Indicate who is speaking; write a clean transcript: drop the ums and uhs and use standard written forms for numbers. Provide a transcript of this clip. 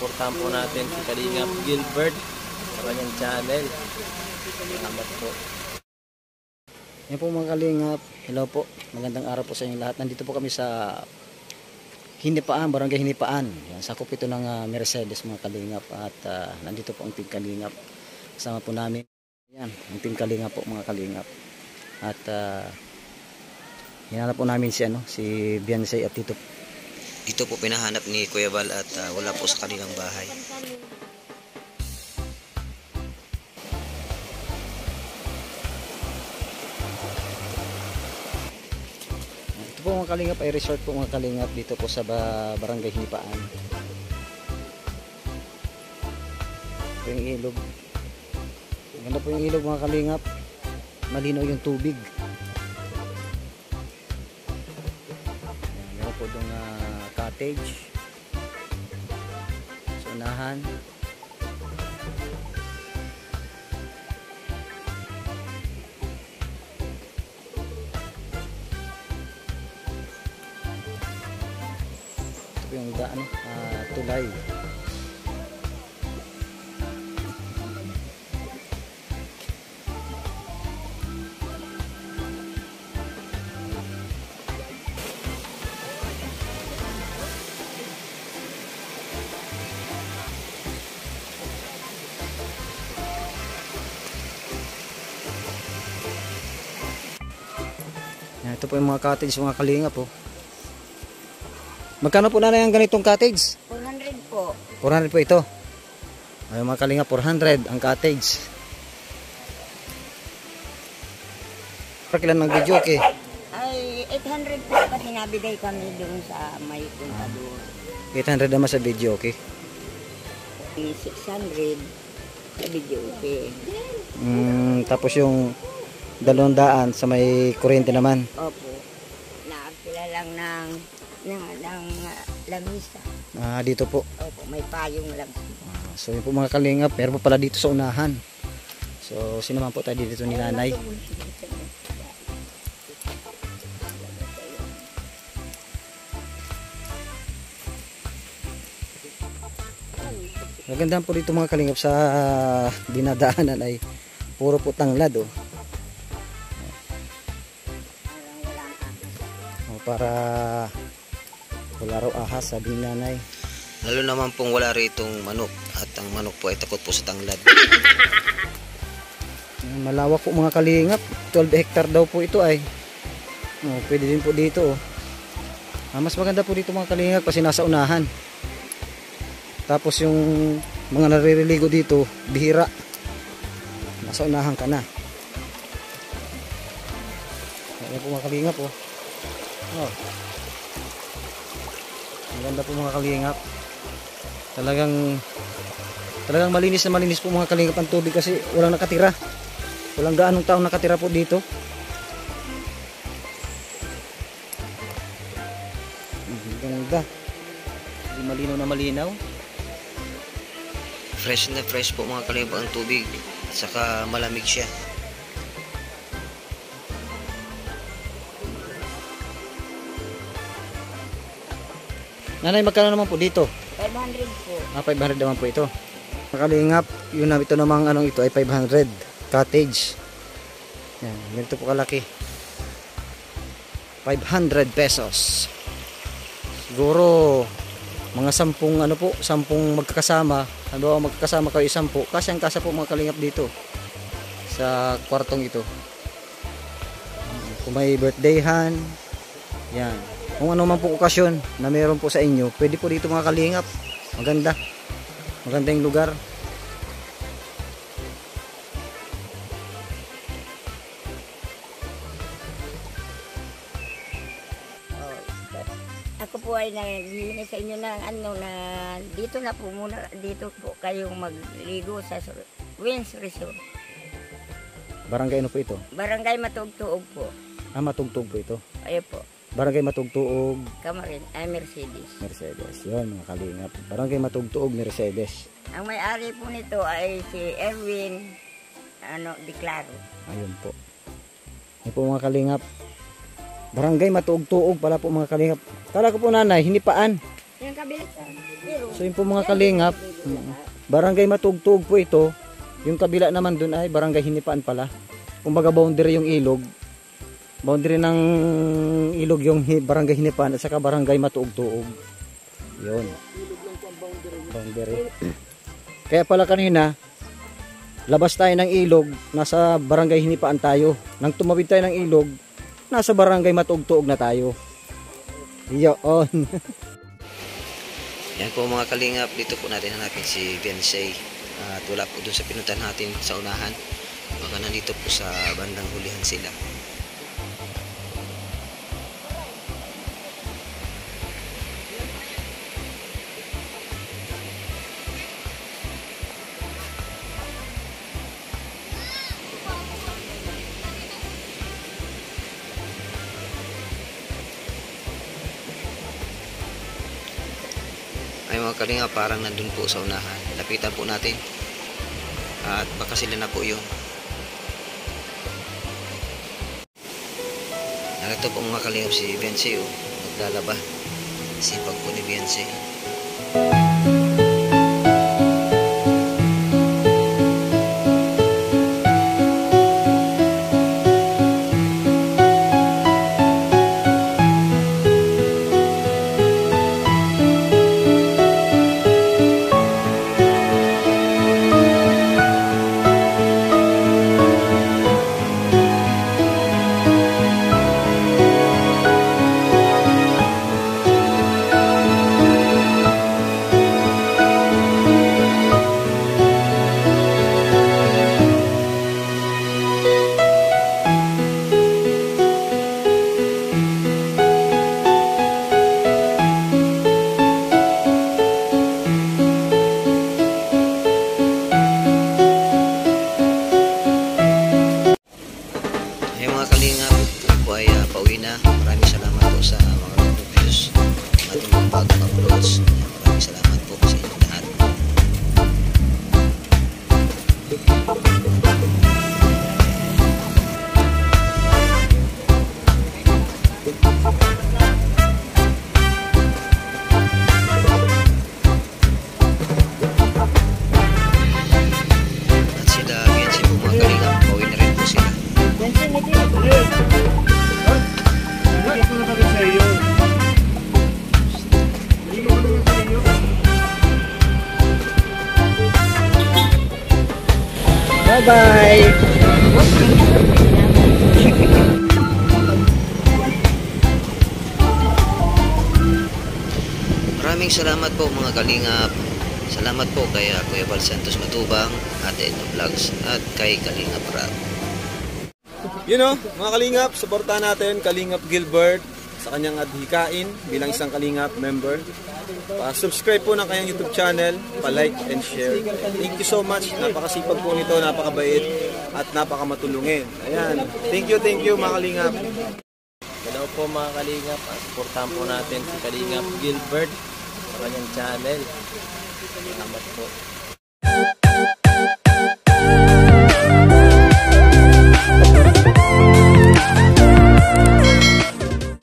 Speaker 1: supportahan po natin si Kalingap Gilbert sa kanyang channel. Salamat po.
Speaker 2: Yan po mga kalingap, hello po, magandang araw po sa inyo lahat. Nandito po kami sa Hinipaan, Barangay Hinipaan. Yan, sakop ito ng Mercedes mga kalingap. At nandito po ang Team Kalingap. Kasama po namin. Yan, ang Team Kalingap po mga kalingap. At hinanap po namin si Biansay at Tito.
Speaker 3: Dito po pinahanap ni Kuya Val at wala po sa kanilang bahay.
Speaker 2: Ito po mga kalingap ay resort po mga kalingap dito po sa Barangay Hinipaan. Ito yung ilog. Ganda po yung ilog mga kalingap. Malinaw yung tubig. Meron po doon cottage. So unahan. Yung daan, tulay. Yan, ito po yung mga cottage mga kalingap po. Magkano po na yung ganitong cottage?
Speaker 4: 400 po.
Speaker 2: 400 po ito. Ay mga kalinga, 400 ang cottage. Pakilan ng video okay?
Speaker 4: Ay, 800 po kasi nabigay kami doon sa may contador.
Speaker 2: 800 naman sa video okay?
Speaker 4: 600 sa video okay.
Speaker 2: Tapos yung 200 sa may kuryente naman.
Speaker 4: Opo. Nakakila lang ng lamisa.
Speaker 2: Dito po.
Speaker 4: Opo, may payong lang.
Speaker 2: So yun po mga kalinga, pero po pala dito sa unahan. So sino man po tayo dito ni nanay. Magandang po dito mga kalingap sa dinadaanan ay puro po tanglad oh. Para wala raw ahas, sabi ni nanay.
Speaker 3: Lalo naman pong wala ritong manok at ang manok po ay takot po sa tanglad.
Speaker 2: Malawak po mga kalingap, 12 hectare daw po ito ay. Pwede din po dito oh. Mas maganda po dito mga kalingap kasi nasa unahan. Tapos yung mga naririligo dito, bihira. Nasa unahan ka na. Ayan po mga kalingap oh. Maganda po mga kalingap. Talagang malinis na malinis po mga kalingap ang tubig kasi walang nakatira. Walang gaanong taong nakatira po dito. Ganda. Malinaw na malinaw.
Speaker 3: Fresh na fresh po mga kalingap ang tubig. Saka malamig siya.
Speaker 2: Nanay, magkano naman po dito?
Speaker 4: 500 po.
Speaker 2: 500 naman po ito. Makalingap, ito namang ito ay 500 cottage. Yan, ganito po kalaki. 500 pesos. Siguro mga 10 10 magkakasama. Halimbawa magkakasama kayo 10, kasyang-kasya po mga kalingap dito sa kwartong ito. Kung may birthdayhan, yan. Kung ano man po okasyon na meron po sa inyo, pwede po dito mga kalingap. Maganda. Maganda yung lugar.
Speaker 4: Ako po ay nagbibigay sa inyo ng na dito na po muna, dito po kayong magligo sa Wins Resort.
Speaker 2: Barangay ano po ito?
Speaker 4: Barangay Matugtuog po.
Speaker 2: Matugtuog po ito.
Speaker 4: Ayo po.
Speaker 2: Barangay Matugtuog.
Speaker 4: Kamarin, ay Mercedes.
Speaker 2: Mercedes. Yun mga kalingap. Barangay Matugtuog, Mercedes.
Speaker 4: Ang may-ari po nito ay si Erwin Di Claro.
Speaker 2: Ayun po. Ayun po mga kalingap. Barangay Matugtuog pala po mga kalingap. Kala ko po nanay, Hinipaan.
Speaker 4: Yung kabila sa pero.
Speaker 2: So yun po mga kalingap, barangay Matugtog po ito. Yung kabila naman dun ay barangay Hinipaan pala. Kumbaga boundary yung ilog. Boundary ng ilog yung barangay Hinipaan at saka barangay Matugtog. Yun. Boundary. Kaya pala kanina, labas tayo ng ilog, nasa barangay Hinipaan tayo. Nang tumawid tayo ng ilog, nasa barangay Matugtog na tayo. Yun.
Speaker 3: Yan po mga kalingap, dito po natin hanapin si Beyonce. At wala po dun sa pinuntahan natin sa unahan. Baka nandito po sa bandang hulihan sila. Ay mga kalinga, parang nandun po sa unahan. Lapitan po natin. At baka sila na po yun. Narito po mga kalinga si Beyonce. Naglalaba. Sipag po ni Beyonce. Pauwi na. Maraming salamat po sa mga reviews, ating mga bagong uploads. Maraming salamat po sa inyong lahat. At sila Beyonce po mga kalingap, pauwi na rin po sila.
Speaker 2: Bye-bye!
Speaker 3: Maraming salamat po mga kalingap. Salamat po kay Kuya Val Santos Matubang, Ate Edna Vlogs, at kay Kalingap Rab.
Speaker 1: Mga kalingap, supportahan natin Kalingap Gilbert sa kanyang adhikain bilang isang Kalingap member. Subscribe po ng kanyang YouTube channel, pa-like and share. Thank you so much. Napakasipag po nito, napakabait at napakamatulungin. Ayan. Thank you mga Kalingap. Hello po mga Kalingap. Supportahan po natin si Kalingap Gilbert sa kanyang channel. Salamat po.